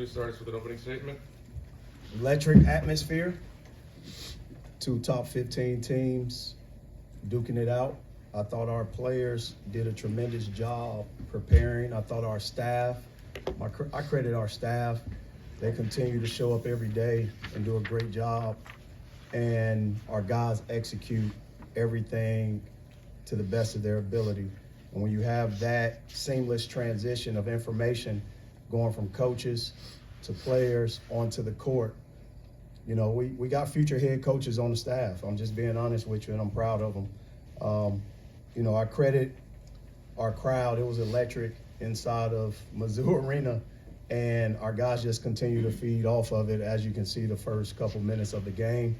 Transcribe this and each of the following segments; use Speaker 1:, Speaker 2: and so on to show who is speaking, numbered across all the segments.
Speaker 1: Please start us with an opening statement.
Speaker 2: Electric atmosphere. Two top 15 teams duking it out. I thought our players did a tremendous job preparing. I thought our staff, I credit our staff. They continue to show up every day and do a great job. And our guys execute everything to the best of their ability. And when you have that seamless transition of information going from coaches to players onto the court, you know, we got future head coaches on the staff. I'm just being honest with you, and I'm proud of them. You know, I credit our crowd. It was electric inside of Mizzou Arena, and our guys just continue to feed off of it, as you can see the first couple minutes of the game,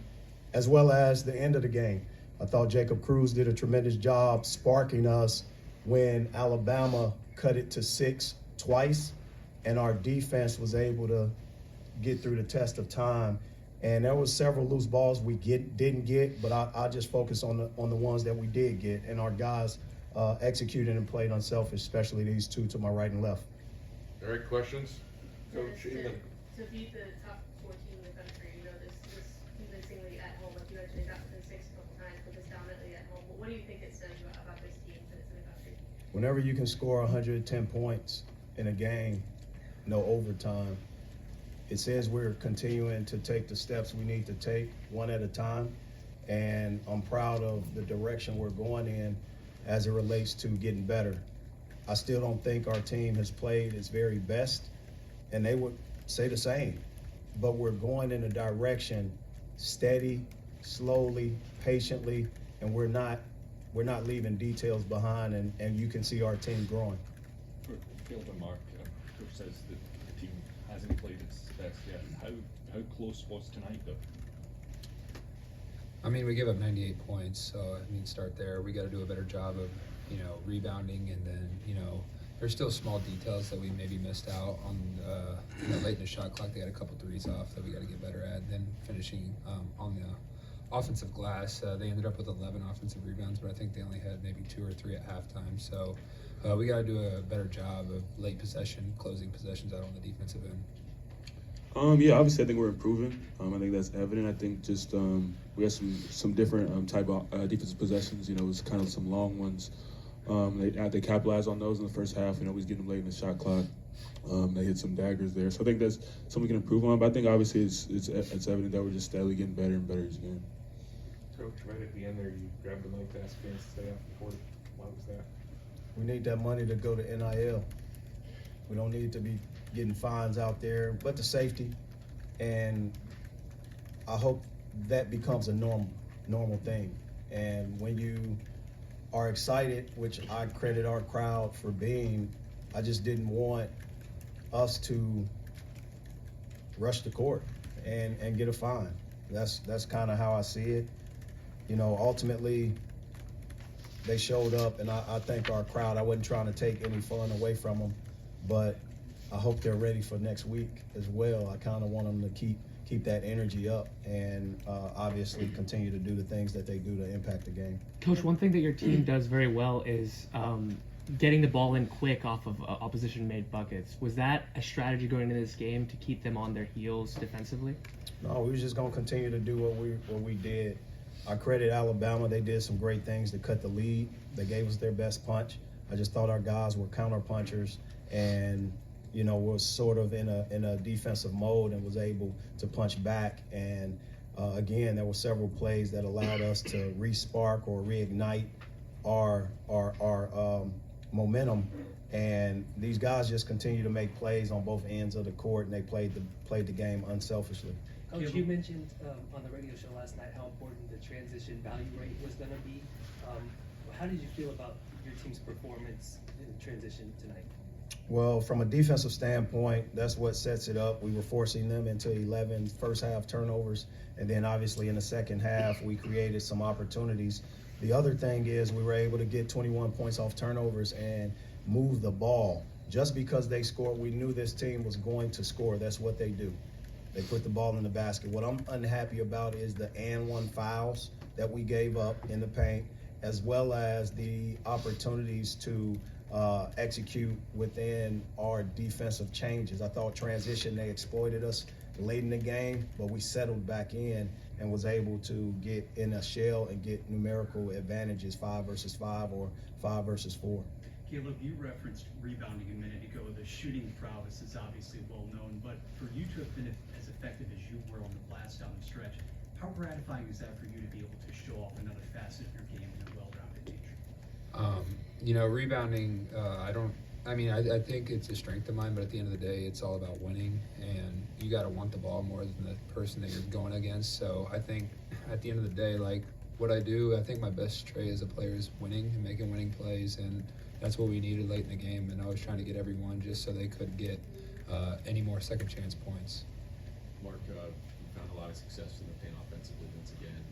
Speaker 2: as well as the end of the game. I thought Jacob Cruz did a tremendous job sparking us when Alabama cut it to 6 twice, and our defense was able to get through the test of time. And there was several loose balls we didn't get, but I just focused on the ones that we did get, and our guys executed and played unselfish, especially these two to my right and left.
Speaker 1: All right, questions?
Speaker 3: Coach, to beat the top 14 in the country, you know, this convincingly at home, like you mentioned, they got within 6 a couple times, but this dominantly at home. But what do you think it says about this team that it's in the country?
Speaker 2: Whenever you can score 110 points in a game, no overtime, it says we're continuing to take the steps we need to take one at a time. And I'm proud of the direction we're going in as it relates to getting better. I still don't think our team has played its very best, and they would say the same. But we're going in a direction, steady, slowly, patiently, and we're not leaving details behind, and you can see our team growing.
Speaker 4: For Phil and Mark, Coach says that the team hasn't played its best yet. How close was tonight, though?
Speaker 5: I mean, we give up 98 points, so I mean, start there. We got to do a better job of, rebounding, and then, there's still small details that we maybe missed out on. Late in the shot clock, they had a couple threes off that we got to get better at. Then finishing on the offensive glass, they ended up with 11 offensive rebounds, but I think they only had maybe 2 or 3 at halftime. So we got to do a better job of late possession, closing possessions out on the defensive end.
Speaker 6: Yeah, obviously I think we're improving. I think that's evident. I think just we had some different type of defensive possessions. You know, it was kind of some long ones. They capitalized on those in the first half. You know, we was getting them late in the shot clock. They hit some daggers there. So I think that's something we can improve on. But I think obviously it's evident that we're just steadily getting better and better each game.
Speaker 1: Coach, right at the end there, you grabbed the mic to ask fans to stay off the court. Why was that?
Speaker 2: We need that money to go to NIL. We don't need to be getting fines out there, but the safety. And I hope that becomes a normal thing. And when you are excited, which I credit our crowd for being, I just didn't want us to rush the court and get a fine. That's kind of how I see it. You know, ultimately, they showed up, and I thank our crowd. I wasn't trying to take any fun away from them, but I hope they're ready for next week as well. I kind of want them to keep that energy up and obviously continue to do the things that they do to impact the game.
Speaker 7: Coach, one thing that your team does very well is getting the ball in quick off of opposition-made buckets. Was that a strategy going into this game to keep them on their heels defensively?
Speaker 2: No, we were just going to continue to do what we did. I credit Alabama. They did some great things to cut the lead. They gave us their best punch. I just thought our guys were counter punchers and, was sort of in a defensive mode and was able to punch back. And again, there were several plays that allowed us to re-spark or reignite our momentum. And these guys just continue to make plays on both ends of the court, and they played the game unselfishly.
Speaker 8: Coach, you mentioned on the radio show last night how important the transition value rate was going to be. How did you feel about your team's performance in transition tonight?
Speaker 2: Well, from a defensive standpoint, that's what sets it up. We were forcing them into 11 first half turnovers, and then obviously in the second half, we created some opportunities. The other thing is we were able to get 21 points off turnovers and move the ball. Just because they scored, we knew this team was going to score. That's what they do. They put the ball in the basket. What I'm unhappy about is the and one fouls that we gave up in the paint, as well as the opportunities to execute within our defensive changes. I thought transition, they exploited us late in the game, but we settled back in and was able to get in a shell and get numerical advantages, 5 versus 5 or 5 versus 4.
Speaker 9: Caleb, you referenced rebounding a minute ago. The shooting prowess is obviously well known, but for you to have been as effective as you were on the blast down the stretch, how gratifying is that for you to be able to show off another facet of your game in a well-rounded nature?
Speaker 5: You know, rebounding, I think it's a strength of mine, but at the end of the day, it's all about winning, and you got to want the ball more than the person that you're going against. So I think at the end of the day, like what I do, I think my best trait as a player is winning and making winning plays, and that's what we needed late in the game. And I was trying to get everyone just so they could get any more second chance points.
Speaker 10: Mark, you found a lot of success in the paint offensively once again,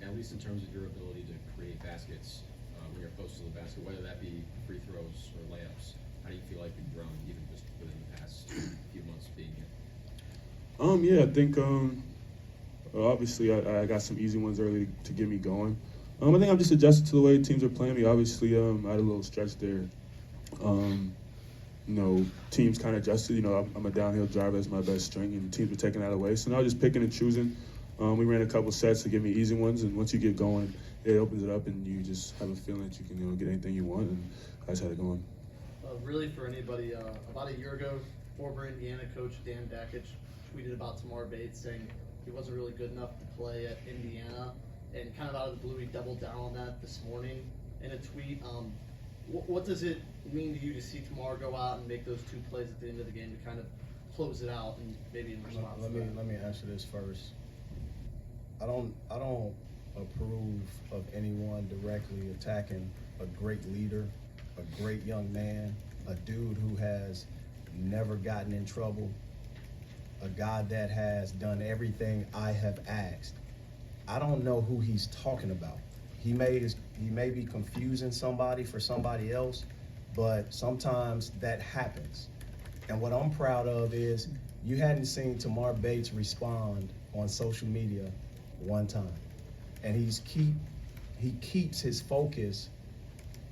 Speaker 10: at least in terms of your ability to create baskets when you're close to the basket, whether that be free throws or layups. How do you feel like you've grown even just within the past few months of being here?
Speaker 6: Yeah, I think obviously I got some easy ones early to get me going. I think I'm just adjusted to the way teams are playing me. Obviously, I had a little stretch there. Teams kind of adjusted. I'm a downhill driver, that's my best string, and teams were taking that away. So now just picking and choosing. We ran a couple sets to give me easy ones, and once you get going, it opens it up, and you just have a feeling that you can get anything you want, and I just had it going.
Speaker 11: Really, for anybody, about a year ago, former Indiana coach Dan Dakich tweeted about Tamar Bates, saying he wasn't really good enough to play at Indiana, and kind of out of the blue, he doubled down on that this morning in a tweet. What does it mean to you to see Tamar go out and make those 2 plays at the end of the game to kind of close it out, and maybe in response
Speaker 2: Let me answer this first. I don't approve of anyone directly attacking a great leader, a great young man, a dude who has never gotten in trouble, a guy that has done everything I have asked. I don't know who he's talking about. He may be confusing somebody for somebody else, but sometimes that happens. And what I'm proud of is you hadn't seen Tamar Bates respond on social media one time. And he keeps his focus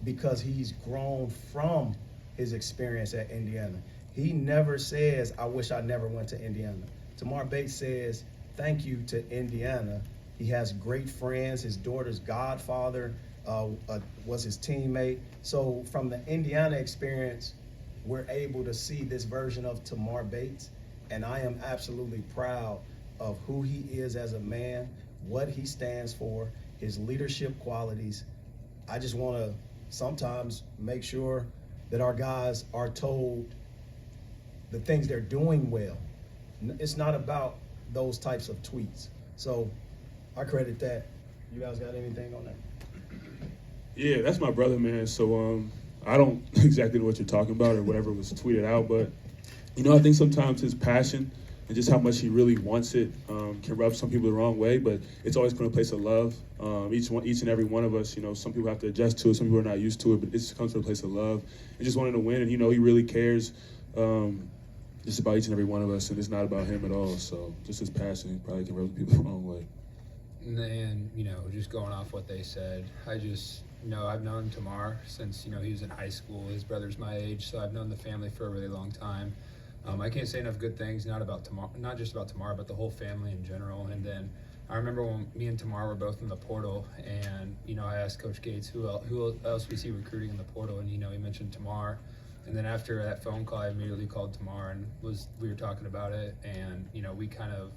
Speaker 2: because he's grown from his experience at Indiana. He never says, I wish I never went to Indiana. Tamar Bates says, thank you to Indiana. He has great friends. His daughter's godfather was his teammate. So from the Indiana experience, we're able to see this version of Tamar Bates. And I am absolutely proud of who he is as a man, what he stands for, his leadership qualities. I just want to sometimes make sure that our guys are told the things they're doing well. It's not about those types of tweets. So I credit that. You guys got anything on that?
Speaker 6: Yeah, that's my brother, man. So I don't exactly know what you're talking about or whatever was tweeted out, but I think sometimes his passion and just how much he really wants it can rub some people the wrong way, but it's always from a place of love. Each and every one of us, some people have to adjust to it, some people are not used to it, but it just comes from a place of love and just wanting to win. And he really cares just about each and every one of us, and it's not about him at all. So just his passion probably can rub people the wrong way.
Speaker 5: And just going off what they said, I've known Tamar since he was in high school. His brother's my age, so I've known the family for a really long time. I can't say enough good things, not just about Tamar, but the whole family in general. And then I remember when me and Tamar were both in the portal, and I asked Coach Gates who else we see recruiting in the portal, and he mentioned Tamar. And then after that phone call, I immediately called Tamar and we were talking about it, and we kind of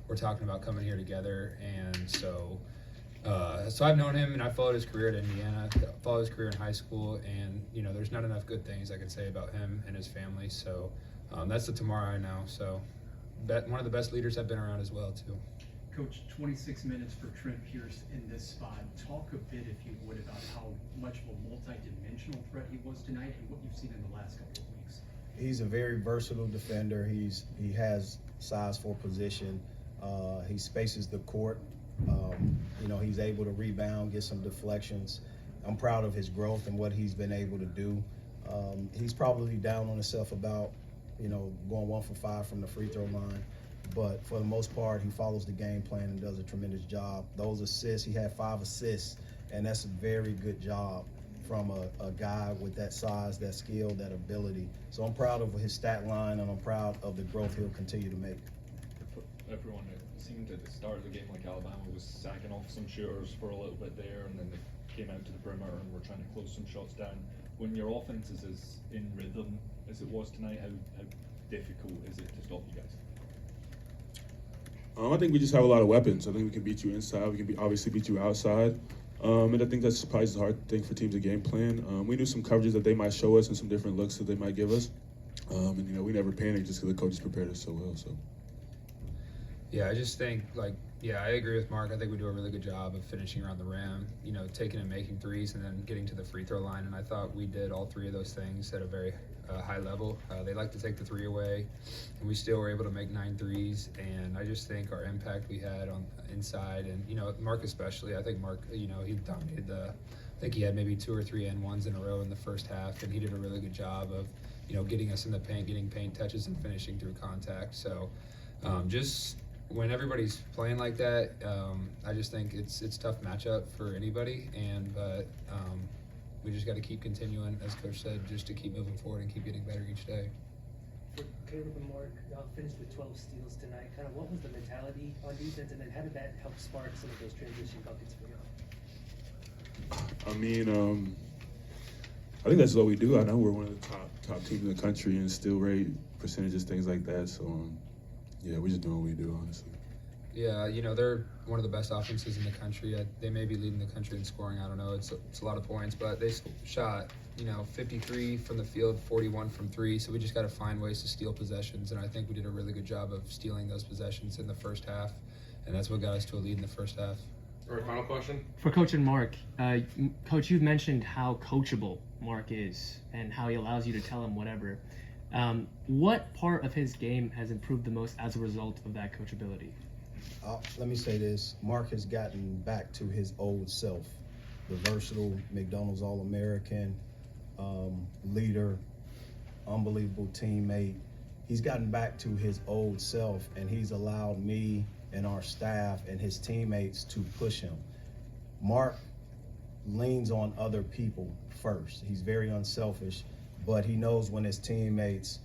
Speaker 5: were talking about coming here together. And so I've known him, and I followed his career at Indiana, followed his career in high school, and there's not enough good things I could say about him and his family. So that's the Tamar I know. So one of the best leaders I've been around as well too.
Speaker 9: Coach, 26 minutes for Trent Pierce in this spot. Talk a bit, if you would, about how much of a multi-dimensional threat he was tonight and what you've seen in the last couple of weeks.
Speaker 2: He's a very versatile defender. He has size for position. He spaces the court. He's able to rebound, get some deflections. I'm proud of his growth and what he's been able to do. He's probably down on himself about, going 1 for 5 from the free throw line. But for the most part, he follows the game plan and does a tremendous job. Those assists, he had 5 assists, and that's a very good job from a guy with that size, that skill, that ability. So I'm proud of his stat line, and I'm proud of the growth he'll continue to make.
Speaker 4: Everyone, it seemed at the start of the game like Alabama was sacking off some shooters for a little bit there, and then they came out to the perimeter and were trying to close some shots down. When your offense is as in rhythm as it was tonight, how difficult is it to stop you guys?
Speaker 6: I think we just have a lot of weapons. I think we can beat you inside. We can obviously beat you outside. And I think that's probably the hard thing for teams to game plan. We knew some coverages that they might show us and some different looks that they might give us. And, we never panicked just because the coaches prepared us so well. So.
Speaker 5: Yeah, I just think, I agree with Mark. I think we do a really good job of finishing around the rim, taking and making threes and then getting to the free throw line. And I thought we did all three of those things at a very high level. They like to take the three away, and we still were able to make 9 threes. And I just think our impact we had on inside, and, Mark especially, I think Mark, he dominated I think he had maybe 2 or 3 N1s in a row in the first half, and he did a really good job of, getting us in the paint, getting paint touches and finishing through contact. So just when everybody's playing like that, I just think it's a tough matchup for anybody, but we just got to keep continuing, as Coach said, just to keep moving forward and keep getting better each day.
Speaker 8: For Caleb and Mark, finished with 12 steals tonight. Kind of what was the mentality on defense, and then how did that help spark some of those transition buckets for y'all?
Speaker 6: I think that's what we do. I know we're one of the top teams in the country in steal rate, percentages, things like that. So, we're just doing what we do, honestly.
Speaker 5: Yeah, they're one of the best offenses in the country. They may be leading the country in scoring. I don't know. It's a lot of points, but they shot, 53 from the field, 41 from 3. So we just got to find ways to steal possessions, and I think we did a really good job of stealing those possessions in the first half, and that's what got us to a lead in the first half.
Speaker 1: All right, final question.
Speaker 7: For Coach and Mark, Coach, you've mentioned how coachable Mark is and how he allows you to tell him whatever. What part of his game has improved the most as a result of that coachability?
Speaker 2: Let me say this. Mark has gotten back to his old self, the versatile McDonald's All-American, leader, unbelievable teammate. He's gotten back to his old self, and he's allowed me and our staff and his teammates to push him. Mark leans on other people first. He's very unselfish, but he knows when his teammates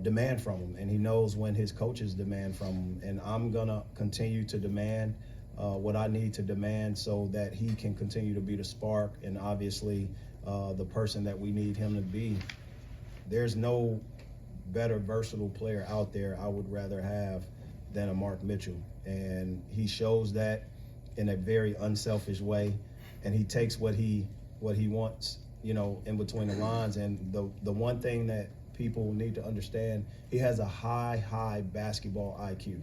Speaker 2: demand from him, and he knows when his coaches demand from him. And I'm gonna continue to demand what I need to demand so that he can continue to be the spark and obviously the person that we need him to be. There's no better versatile player out there I would rather have than a Mark Mitchell, and he shows that in a very unselfish way, and he takes what he wants, in between the lines. And the one thing that people need to understand, he has a high basketball IQ,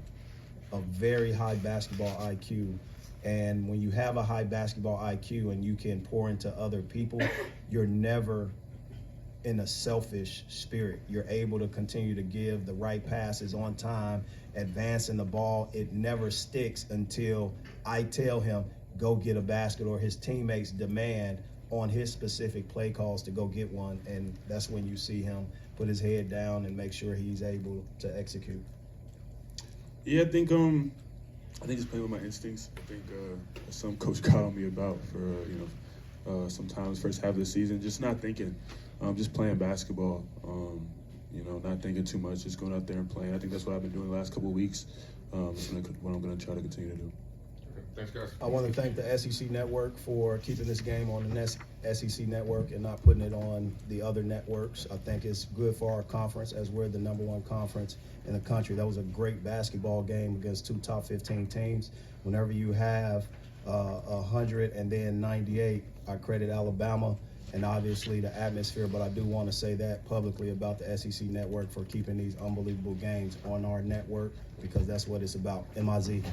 Speaker 2: a very high basketball IQ. And when you have a high basketball IQ and you can pour into other people, you're never in a selfish spirit. You're able to continue to give the right passes on time, advancing the ball. It never sticks until I tell him, go get a basket, or his teammates demand on his specific play calls to go get one. And that's when you see him put his head down and make sure he's able to execute.
Speaker 6: Yeah, I think just playing with my instincts. I think some coach got on me about for sometimes first half of the season, just not thinking, just playing basketball. Not thinking too much, just going out there and playing. I think that's what I've been doing the last couple of weeks. That's what I'm going to try to continue to do.
Speaker 1: Thanks, guys.
Speaker 2: I want to thank the SEC Network for keeping this game on the SEC Network and not putting it on the other networks. I think it's good for our conference, as we're the #1 conference in the country. That was a great basketball game against 2 top 15 teams. Whenever you have 100 and then 98, I credit Alabama and obviously the atmosphere, but I do want to say that publicly about the SEC Network for keeping these unbelievable games on our network, because that's what it's about. MIZ.